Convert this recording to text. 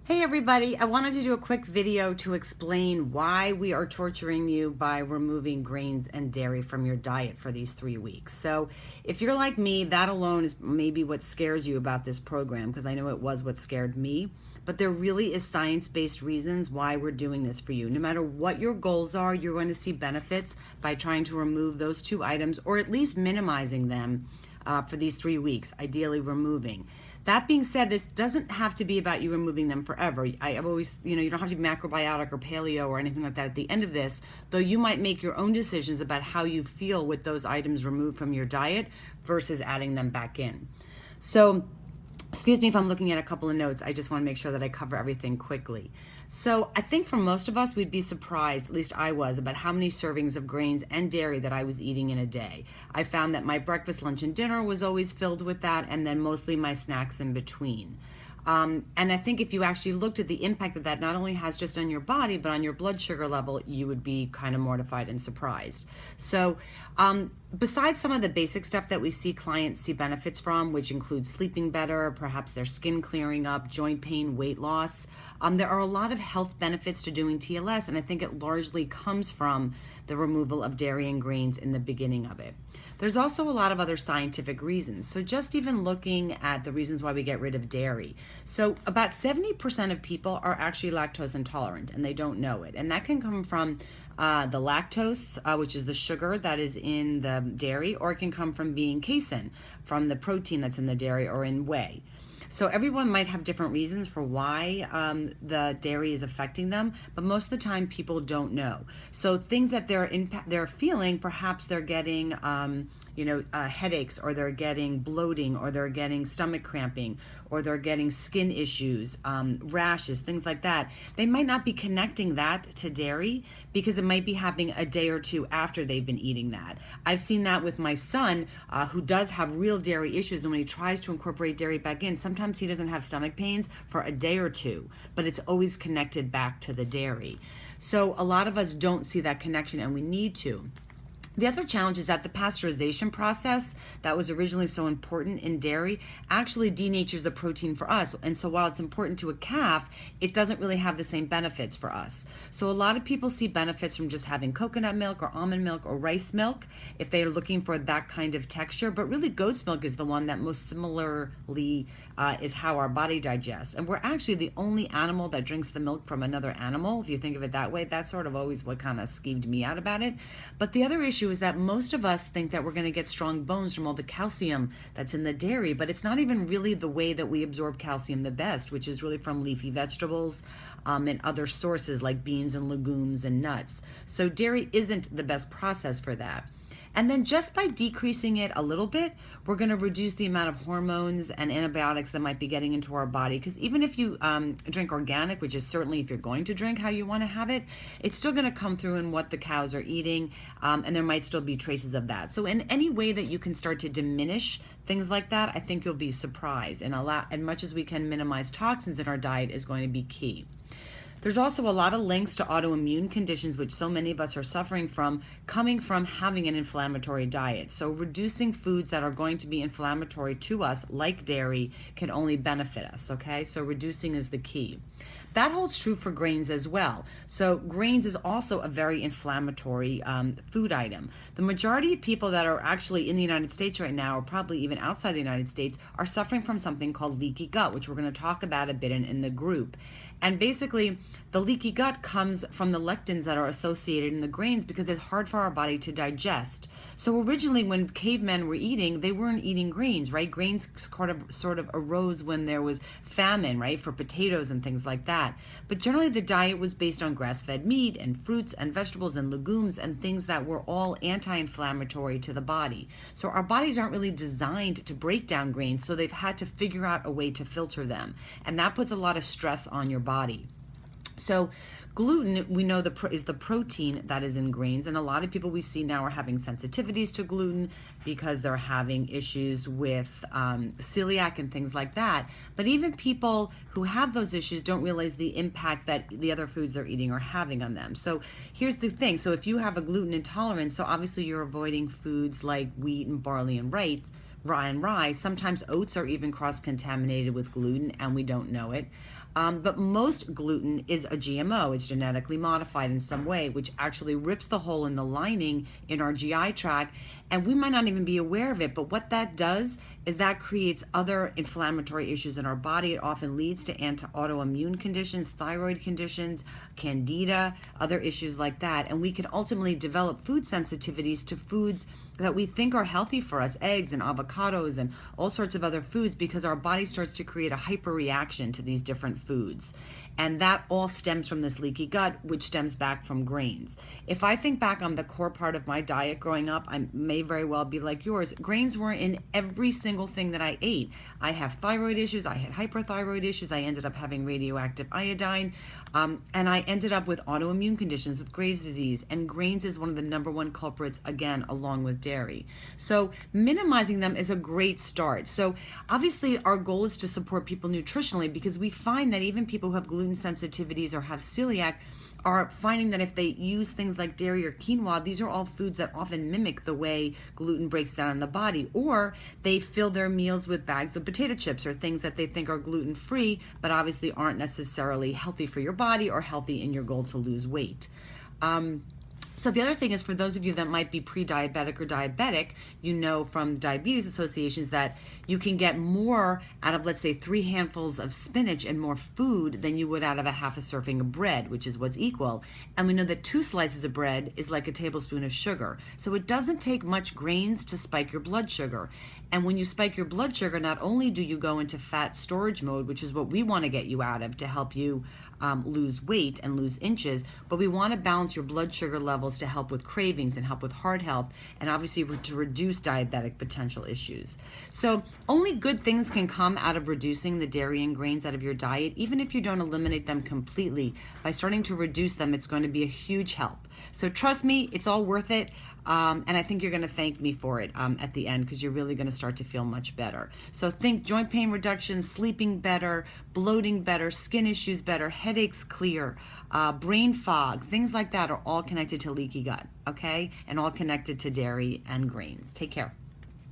Hey everybody, I wanted to do a quick video to explain why we are torturing you by removing grains and dairy from your diet for these 3 weeks. So if you're like me, that alone is maybe what scares you about this program, because I know it was what scared me. But there really is science-based reasons why we're doing this for you. No matter what your goals are, you're going to see benefits by trying to remove those two items or at least minimizing them for these 3 weeks, ideally removing. That being said, this doesn't have to be about you removing them forever. I've always, you don't have to be macrobiotic or paleo or anything like that at the end of this, though you might make your own decisions about how you feel with those items removed from your diet versus adding them back in. So, excuse me if I'm looking at a couple of notes. I just want to make sure that I cover everything quickly. So I think for most of us, we'd be surprised, at least I was, about how many servings of grains and dairy that I was eating in a day. I found that my breakfast, lunch, and dinner was always filled with that, and then mostly my snacks in between. And I think if you actually looked at the impact that that not only has just on your body, but on your blood sugar level, you would be kind of mortified and surprised. So besides some of the basic stuff that we see clients see benefits from, which includes sleeping better, perhaps their skin clearing up, joint pain, weight loss, there are a lot of health benefits to doing TLS, and I think it largely comes from the removal of dairy and grains in the beginning of it. There's also a lot of other scientific reasons. So just even looking at the reasons why we get rid of dairy. So about 70% of people are actually lactose intolerant and they don't know it. And that can come from the lactose, which is the sugar that is in the dairy, or it can come from being casein, from the protein that's in the dairy or in whey. So everyone might have different reasons for why the dairy is affecting them, but most of the time people don't know. So things that they're feeling, perhaps they're getting headaches, or they're getting bloating, or they're getting stomach cramping, or they're getting skin issues, rashes, things like that. They might not be connecting that to dairy because it might be happening a day or two after they've been eating that. I've seen that with my son, who does have real dairy issues, and when he tries to incorporate dairy back in, sometimes he doesn't have stomach pains for a day or two, but it's always connected back to the dairy. So a lot of us don't see that connection, and we need to. The other challenge is that the pasteurization process that was originally so important in dairy actually denatures the protein for us. And so while it's important to a calf, it doesn't really have the same benefits for us. So a lot of people see benefits from just having coconut milk or almond milk or rice milk if they are looking for that kind of texture. But really goat's milk is the one that most similarly is how our body digests. And we're actually the only animal that drinks the milk from another animal. If you think of it that way, that's sort of always what kind of skeeved me out about it. But the other issue is that most of us think that we're going to get strong bones from all the calcium that's in the dairy, but it's not even really the way that we absorb calcium the best, which is really from leafy vegetables and other sources like beans and legumes and nuts. So dairy isn't the best process for that. And then just by decreasing it a little bit, we're going to reduce the amount of hormones and antibiotics that might be getting into our body. Because even if you drink organic, which is certainly if you're going to drink how you want to have it, it's still going to come through in what the cows are eating, and there might still be traces of that. So in any way that you can start to diminish things like that, I think you'll be surprised. And as much as we can minimize toxins in our diet is going to be key. There's also a lot of links to autoimmune conditions, which so many of us are suffering from, coming from having an inflammatory diet. So reducing foods that are going to be inflammatory to us, like dairy, can only benefit us, okay? So reducing is the key. That holds true for grains as well. So grains is also a very inflammatory food item. The majority of people that are actually in the United States right now, or probably even outside the United States, are suffering from something called leaky gut, which we're going to talk about a bit in the group. And basically, the leaky gut comes from the lectins that are associated in the grains because it's hard for our body to digest. So originally, when cavemen were eating, they weren't eating grains, right? Grains sort of arose when there was famine, right, for potatoes and things like that. But generally, the diet was based on grass-fed meat and fruits and vegetables and legumes and things that were all anti-inflammatory to the body. So our bodies aren't really designed to break down grains, so they've had to figure out a way to filter them. And that puts a lot of stress on your body. So gluten, we know is the protein that is in grains, and a lot of people we see now are having sensitivities to gluten because they're having issues with celiac and things like that. But even people who have those issues don't realize the impact that the other foods they're eating are having on them. So here's the thing. So if you have a gluten intolerance, so obviously you're avoiding foods like wheat and barley and rice, rye. Sometimes oats are even cross-contaminated with gluten and we don't know it. But most gluten is a GMO. It's genetically modified in some way, which actually rips the hole in the lining in our GI tract, and we might not even be aware of it. But what that does is that creates other inflammatory issues in our body. It often leads to autoimmune conditions, thyroid conditions, candida, other issues like that. And we can ultimately develop food sensitivities to foods that we think are healthy for us, eggs and avocados and all sorts of other foods, because our body starts to create a hyperreaction to these different foods. And that all stems from this leaky gut, which stems back from grains. If I think back on the core part of my diet growing up, I may very well be like yours. Grains were in every single thing that I ate. I have thyroid issues. I had hyperthyroid issues. I ended up having radioactive iodine. And I ended up with autoimmune conditions, with Graves' disease. And grains is one of the number one culprits, again, along with dairy. So minimizing them is a great start. So obviously our goal is to support people nutritionally, because we find that even people who have gluten sensitivities or have celiac are finding that if they use things like dairy or quinoa, these are all foods that often mimic the way gluten breaks down in the body. Or they fill their meals with bags of potato chips or things that they think are gluten-free, but obviously aren't necessarily healthy for your body or healthy in your goal to lose weight. So the other thing is, for those of you that might be pre-diabetic or diabetic, you know from diabetes associations that you can get more out of, let's say, 3 handfuls of spinach and more food than you would out of a half a serving of bread, which is what's equal. And we know that 2 slices of bread is like a tablespoon of sugar. So it doesn't take much grains to spike your blood sugar. And when you spike your blood sugar, not only do you go into fat storage mode, which is what we want to get you out of to help you lose weight and lose inches, but we want to balance your blood sugar levels to help with cravings and help with heart health, and obviously to reduce diabetic potential issues. So only good things can come out of reducing the dairy and grains out of your diet. Even if you don't eliminate them completely, by starting to reduce them, it's going to be a huge help. So trust me, it's all worth it. And I think you're going to thank me for it at the end, because you're really going to start to feel much better. So think joint pain reduction, sleeping better, bloating better, skin issues better, headaches clear, brain fog, things like that are all connected to leaky gut, okay? And all connected to dairy and grains. Take care.